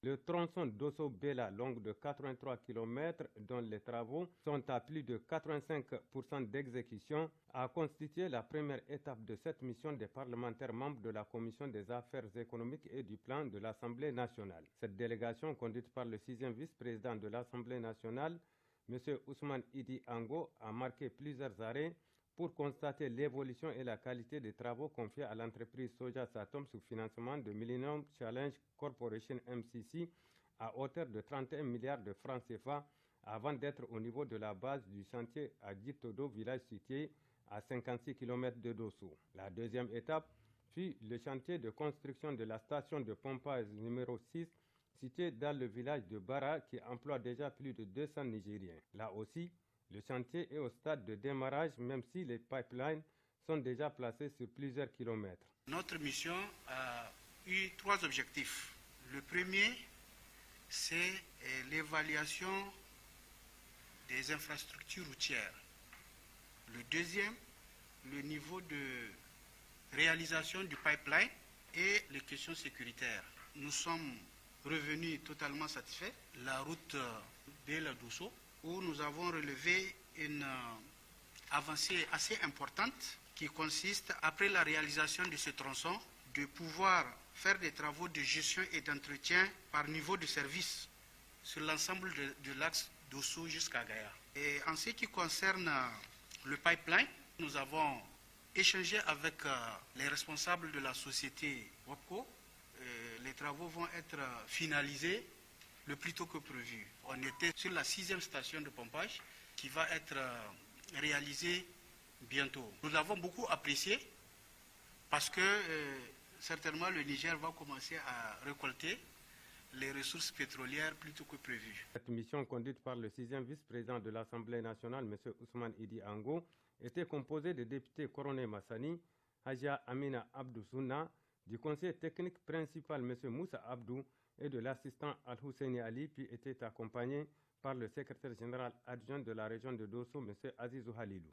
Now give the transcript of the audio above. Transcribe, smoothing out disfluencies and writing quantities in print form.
Le tronçon Dosso-Bela, long de 83 km, dont les travaux sont à plus de 85% d'exécution, a constitué la première étape de cette mission des parlementaires membres de la Commission des affaires économiques et du plan de l'Assemblée nationale. Cette délégation, conduite par le 6e vice-président de l'Assemblée nationale, M. Ousmane Idi Ango, a marqué plusieurs arrêts pour constater l'évolution et la qualité des travaux confiés à l'entreprise Soja Satom sous financement de Millennium Challenge Corporation MCC à hauteur de 31 milliards de francs CFA avant d'être au niveau de la base du chantier à Djitodo, village situé à 56 km de Dosso. La deuxième étape fut le chantier de construction de la station de pompage numéro 6 située dans le village de Bara qui emploie déjà plus de 200 Nigériens. Là aussi, le chantier est au stade de démarrage, même si les pipelines sont déjà placés sur plusieurs kilomètres. Notre mission a eu 3 objectifs. Le premier, c'est l'évaluation des infrastructures routières. Le deuxième, le niveau de réalisation du pipeline et les questions sécuritaires. Nous sommes revenus totalement satisfaits. La route Bela-Dosso, où nous avons relevé une avancée assez importante qui consiste, après la réalisation de ce tronçon, de pouvoir faire des travaux de gestion et d'entretien par niveau de service sur l'ensemble de l'axe Dosso jusqu'à Gaya. Et en ce qui concerne le pipeline, nous avons échangé avec les responsables de la société WAPCO. Les travaux vont être finalisés le plus tôt que prévu. On était sur la 6e station de pompage qui va être réalisée bientôt. Nous l'avons beaucoup apprécié parce que certainement le Niger va commencer à récolter les ressources pétrolières plus tôt que prévu. Cette mission conduite par le 6e vice-président de l'Assemblée nationale, M. Ousmane Idi Ango, était composée des députés Koroné Massani, Haja Amina Abdou Souna, du conseiller technique principal M. Moussa Abdou et de l'assistant Al-Husseini Ali, puis était accompagné par le secrétaire général adjoint de la région de Dosso, M. Azizou Halilou.